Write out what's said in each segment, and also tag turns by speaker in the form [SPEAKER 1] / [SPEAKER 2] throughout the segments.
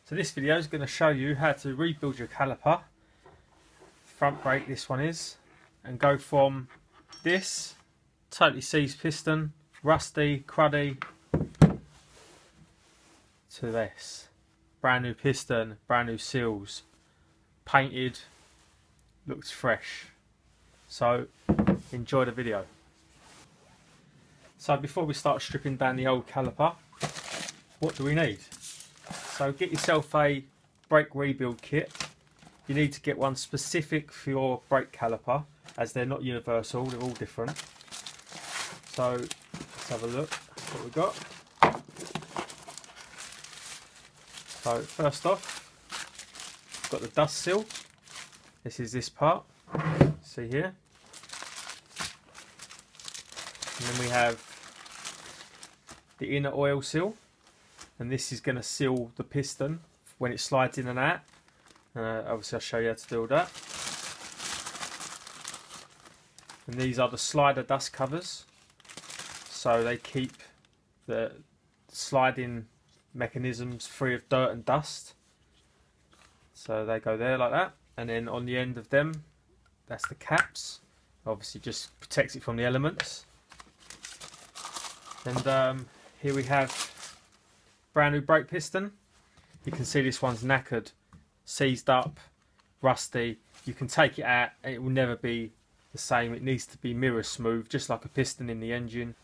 [SPEAKER 1] So this video is going to show you how to rebuild your caliper, front brake this one is, and go from this totally seized piston, rusty, cruddy, to this brand new piston, brand new seals, painted, looks fresh. So enjoy the video. So before we start stripping down the old caliper, what do we need? So get yourself a brake rebuild kit. You need to get one specific for your brake caliper, as they're not universal, they're all different. So let's have a look what we've got. So first off, we've got the dust seal. This is this part, see here. And then we have the inner oil seal. And this is going to seal the piston when it slides in and out. Obviously I'll show you how to do all that. And these are the slider dust covers, so they keep the sliding mechanisms free of dirt and dust. So they go there like that, and then on the end of them, that's the caps. Obviously just protects it from the elements. And here we have brand new brake piston. You can see this one's knackered, seized up, rusty. You can take it out and it will never be the same. It needs to be mirror smooth, just like a piston in the engine.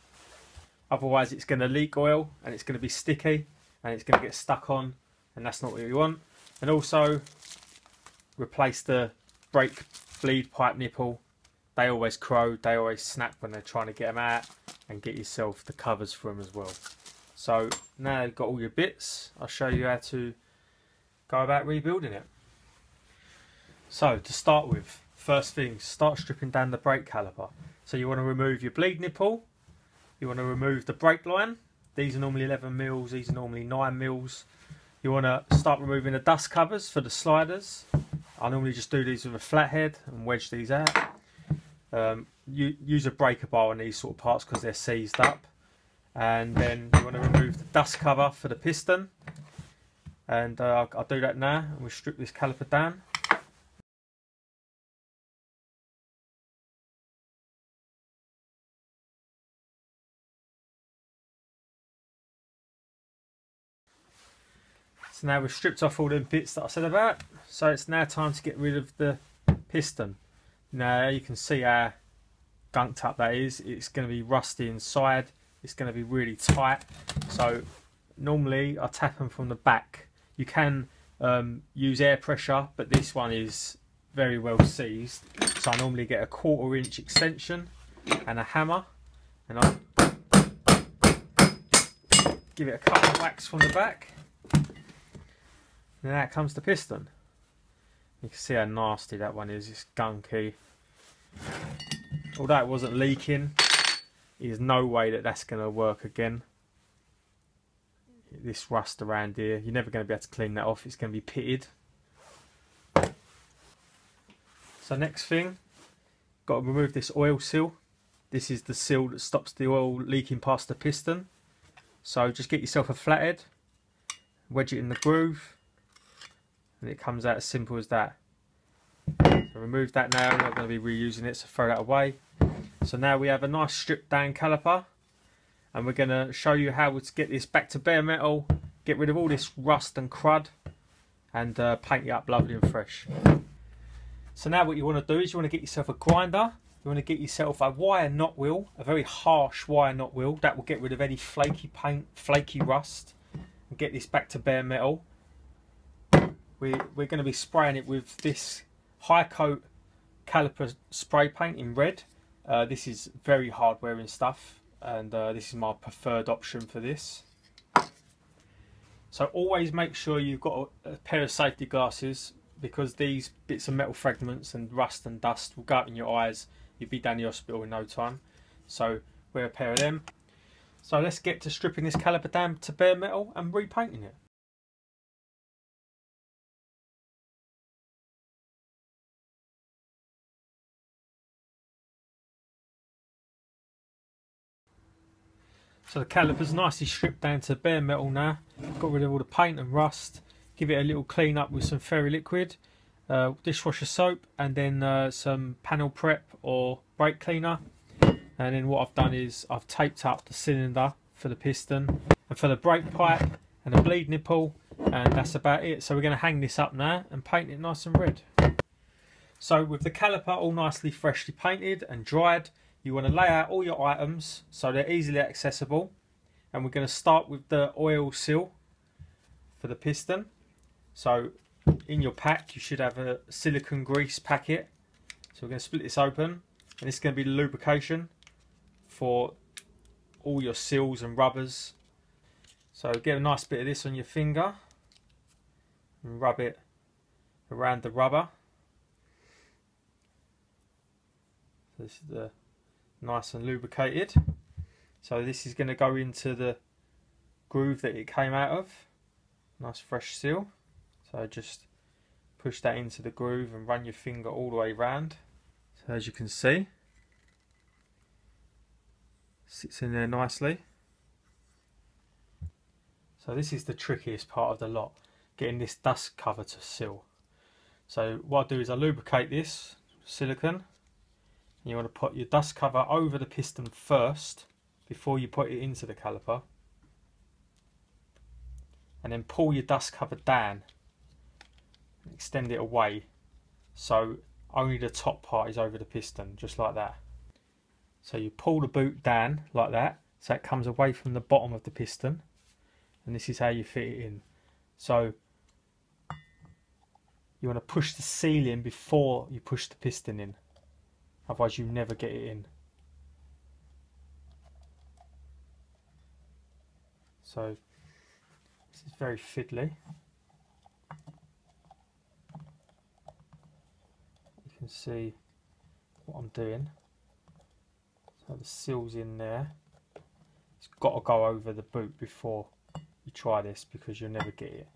[SPEAKER 1] Otherwise it's going to leak oil and it's going to be sticky and it's going to get stuck on, and that's not what we want. And also replace the brake bleed pipe nipple. They always corrode, they always snap when they're trying to get them out, and get yourself the covers for them as well. So now you've got all your bits, I'll show you how to go about rebuilding it. So to start with, first thing, start stripping down the brake caliper. So you want to remove your bleed nipple, you want to remove the brake line. These are normally 11 mils, these are normally 9 mils. You want to start removing the dust covers for the sliders. I normally just do these with a flathead and wedge these out. You use a breaker bar on these sort of parts because they're seized up. And then you want to remove the dust cover for the piston, and I'll do that now, and we'll strip this caliper down. So now we've stripped off all the bits that I said about, so it's now time to get rid of the piston. Now you can see how gunked up that is. It's going to be rusty inside. It's going to be really tight, so normally I tap them from the back. You can use air pressure, but this one is very well seized, so I normally get a 1/4 inch extension and a hammer, and I'll give it a couple of whacks from the back, and then out comes the piston. You can see how nasty that one is. It's gunky. Although it wasn't leaking, there's no way that that's going to work again. This rust around here, you're never going to be able to clean that off. It's going to be pitted. So next thing, got to remove this oil seal. This is the seal that stops the oil leaking past the piston. So just get yourself a flathead, wedge it in the groove, and it comes out as simple as that. So remove that now, I'm not going to be reusing it, so throw that away. So now we have a nice stripped down caliper, and we're going to show you how to get this back to bare metal, get rid of all this rust and crud, and paint it up lovely and fresh. So now what you want to do is you want to get yourself a grinder, you want to get yourself a wire knot wheel, a very harsh wire knot wheel that will get rid of any flaky paint, flaky rust, and get this back to bare metal. We're going to be spraying it with this high coat caliper spray paint in red. This is very hard wearing stuff, and this is my preferred option for this. So always make sure you've got a pair of safety glasses, because these bits of metal fragments and rust and dust will go up in your eyes. You'll be down the hospital in no time. So wear a pair of them. So let's get to stripping this caliper down to bare metal and repainting it. So the caliper's nicely stripped down to bare metal now. Got rid of all the paint and rust. give it a little clean up with some fairy liquid, dishwasher soap, and then some panel prep or brake cleaner. And then what I've done is I've taped up the cylinder for the piston and for the brake pipe and the bleed nipple, and that's about it. So we're going to hang this up now and paint it nice and red. So with the caliper all nicely freshly painted and dried, you want to lay out all your items so they're easily accessible. And we're going to start with the oil seal for the piston. So in your pack you should have a silicone grease packet. So we're going to split this open, and this is going to be the lubrication for all your seals and rubbers. So get a nice bit of this on your finger and rub it around the rubber. So this is the nice and lubricated. So this is going to go into the groove that it came out of. Nice fresh seal. So just push that into the groove and run your finger all the way around. So as you can see, sits in there nicely. So this is the trickiest part of the lot, getting this dust cover to seal. So what I do is I lubricate this silicone. You want to put your dust cover over the piston first before you put it into the caliper, and then pull your dust cover down, extend it away so only the top part is over the piston, just like that. So you pull the boot down like that so it comes away from the bottom of the piston, and this is how you fit it in. So you want to push the seal in before you push the piston in, otherwise you never get it in. So this is very fiddly. You can see what I'm doing. So the seal's in there. It's got to go over the boot before you try this, because you'll never get it.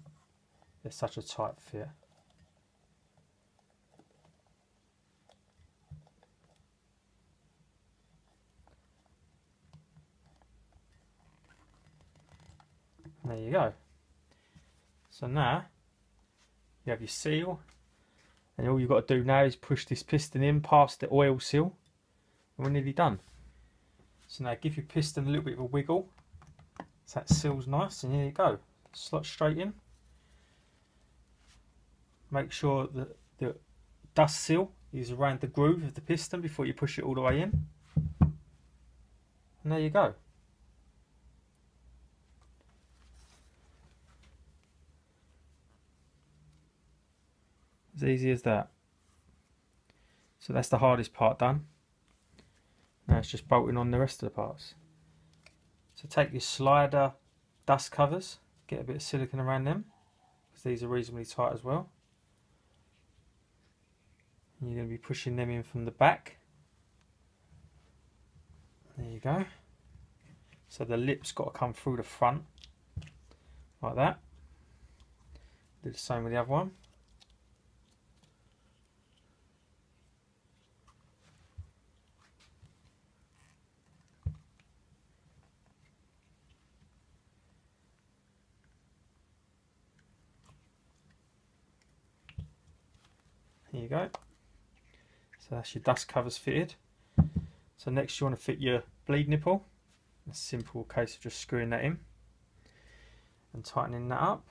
[SPEAKER 1] There's such a tight fit. There you go. So now you have your seal, and all you've got to do now is push this piston in past the oil seal, and we're nearly done. So now give your piston a little bit of a wiggle so that seal's nice, and here you go. Slot straight in. Make sure that the dust seal is around the groove of the piston before you push it all the way in, and there you go. As easy as that. So that's the hardest part done. Now it's just bolting on the rest of the parts. So take your slider dust covers, get a bit of silicone around them, because these are reasonably tight as well. And you're going to be pushing them in from the back. There you go. So the lip's got to come through the front, like that. Do the same with the other one. There you go. So that's your dust covers fitted. So next you want to fit your bleed nipple. A simple case of just screwing that in and tightening that up.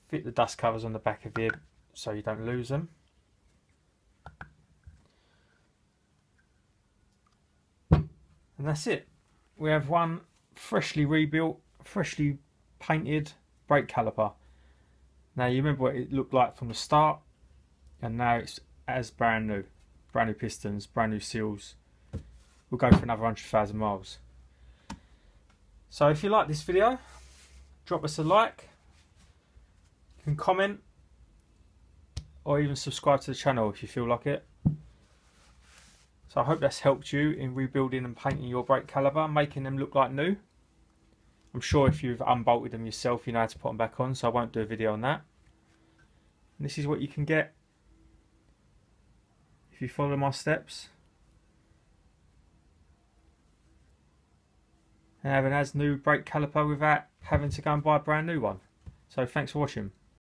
[SPEAKER 1] Fit the dust covers on the back of here so you don't lose them. And that's it. We have one freshly rebuilt, freshly painted brake caliper. Now you remember what it looked like from the start, and now it's as brand new pistons, brand new seals. We'll go for another 100,000 miles. So if you like this video, drop us a like, you can comment, or even subscribe to the channel if you feel like it. So I hope that's helped you in rebuilding and painting your brake caliper, making them look like new. I'm sure if you've unbolted them yourself, you know how to put them back on, so I won't do a video on that. And this is what you can get if you follow my steps and have an as new brake caliper without having to go and buy a brand new one. So thanks for watching.